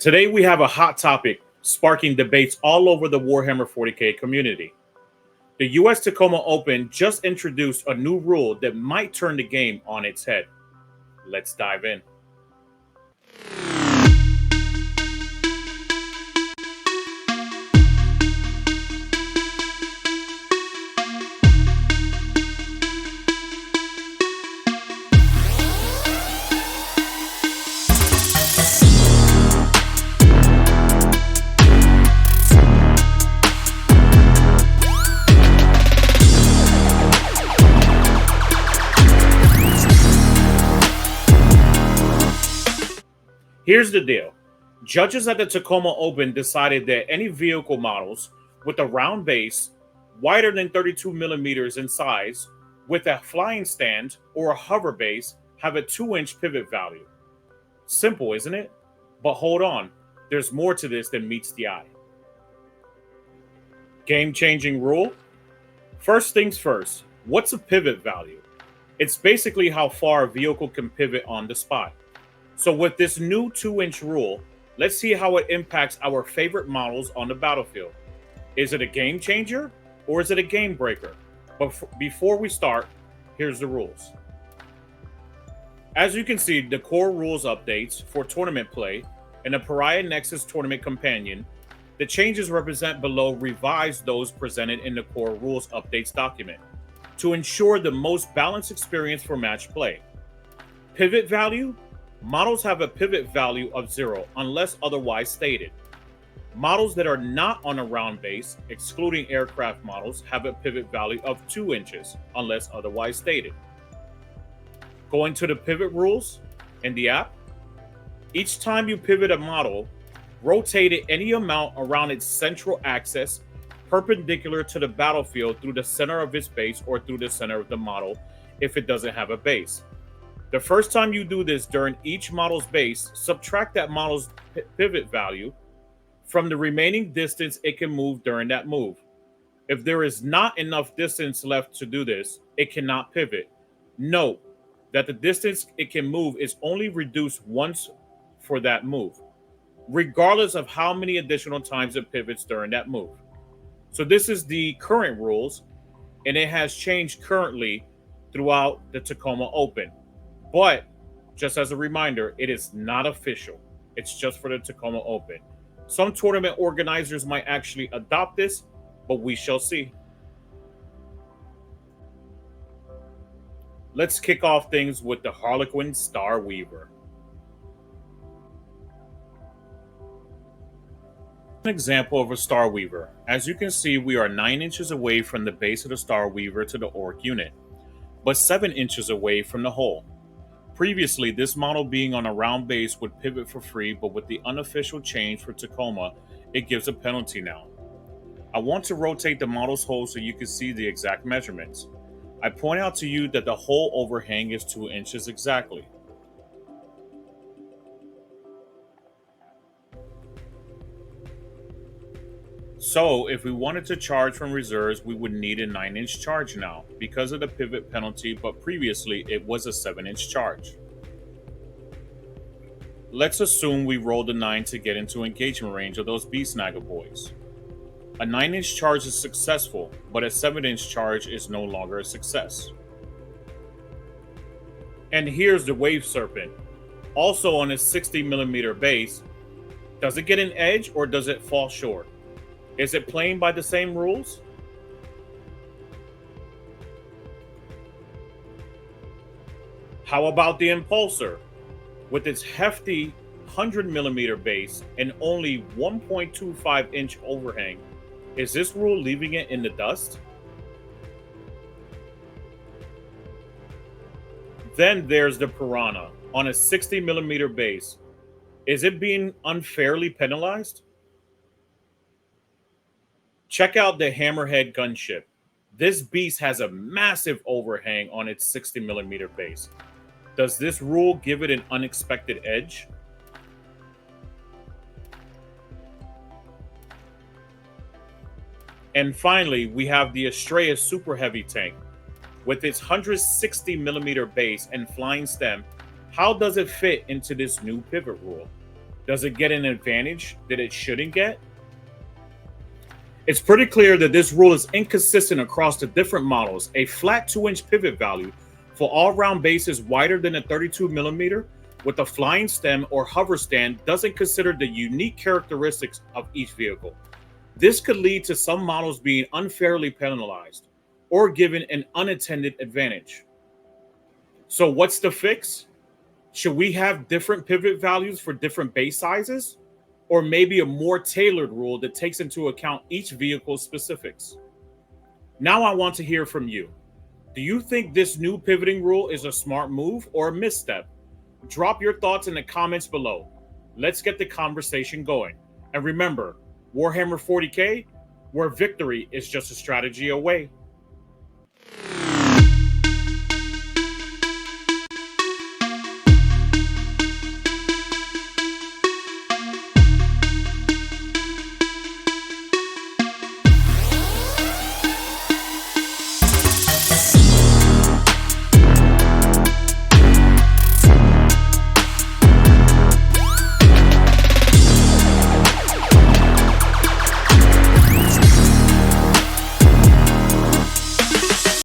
Today we have a hot topic sparking debates all over the Warhammer 40K community. The US Tacoma Open just introduced a new rule that might turn the game on its head. Let's dive in. Here's the deal. Judges at the Tacoma Open decided that any vehicle models with a round base, wider than 32 millimeters in size, with a flying stand or a hover base have a 2-inch pivot value. Simple, isn't it? But hold on, there's more to this than meets the eye. Game-changing rule? First things first, what's a pivot value? It's basically how far a vehicle can pivot on the spot. So with this new 2-inch rule, let's see how it impacts our favorite models on the battlefield. Is it a game changer or is it a game breaker? But before we start, here's the rules. As you can see, the core rules updates for tournament play and the Pariah Nexus Tournament Companion, the changes represent below revise those presented in the core rules updates document to ensure the most balanced experience for match play. Pivot value. Models have a pivot value of 0 unless otherwise stated. Models that are not on a round base, excluding aircraft models, have a pivot value of 2 inches unless otherwise stated. Going to the pivot rules in the app, each time you pivot a model, rotate it any amount around its central axis perpendicular to the battlefield through the center of its base or through the center of the model if it doesn't have a base. The first time you do this during each model's base, subtract that model's pivot value from the remaining distance it can move during that move. If there is not enough distance left to do this, it cannot pivot. Note that the distance it can move is only reduced once for that move, regardless of how many additional times it pivots during that move. So this is the current rules, and it has changed currently throughout the Tacoma Open. But just as a reminder, it is not official. It's just for the Tacoma Open. Some tournament organizers might actually adopt this, but we shall see. Let's kick off things with the Harlequin Star Weaver. An example of a Star Weaver. As you can see, we are 9 inches away from the base of the Star Weaver to the Orc unit, but 7 inches away from the hull. Previously, this model being on a round base would pivot for free, but with the unofficial change for Tacoma, it gives a penalty now. I want to rotate the model's hull so you can see the exact measurements. I point out to you that the hull overhang is 2 inches exactly. So, if we wanted to charge from reserves, we would need a 9-inch charge now, because of the pivot penalty, but previously it was a 7-inch charge. Let's assume we rolled a 9 to get into engagement range of those Beast Snagger boys. A 9-inch charge is successful, but a 7-inch charge is no longer a success. And here's the Wave Serpent, also on a 60mm base. Does it get an edge or does it fall short? Is it playing by the same rules? How about the Impulsor? With its hefty 100mm base and only 1.25-inch overhang, is this rule leaving it in the dust? Then there's the Piranha on a 60mm base. Is it being unfairly penalized? Check out the Hammerhead gunship. This beast has a massive overhang on its 60mm base. Does this rule give it an unexpected edge? And finally, we have the Astraea Super Heavy Tank. With its 160mm base and flying stem, how does it fit into this new pivot rule? Does it get an advantage that it shouldn't get? It's pretty clear that this rule is inconsistent across the different models. A flat 2-inch pivot value for all round bases wider than a 32mm with a flying stem or hover stand doesn't consider the unique characteristics of each vehicle. This could lead to some models being unfairly penalized or given an unintended advantage. So what's the fix? Should we have different pivot values for different base sizes? Or maybe a more tailored rule that takes into account each vehicle's specifics? Now I want to hear from you. Do you think this new pivoting rule is a smart move or a misstep? Drop your thoughts in the comments below. Let's get the conversation going. And remember, Warhammer 40K, where victory is just a strategy away.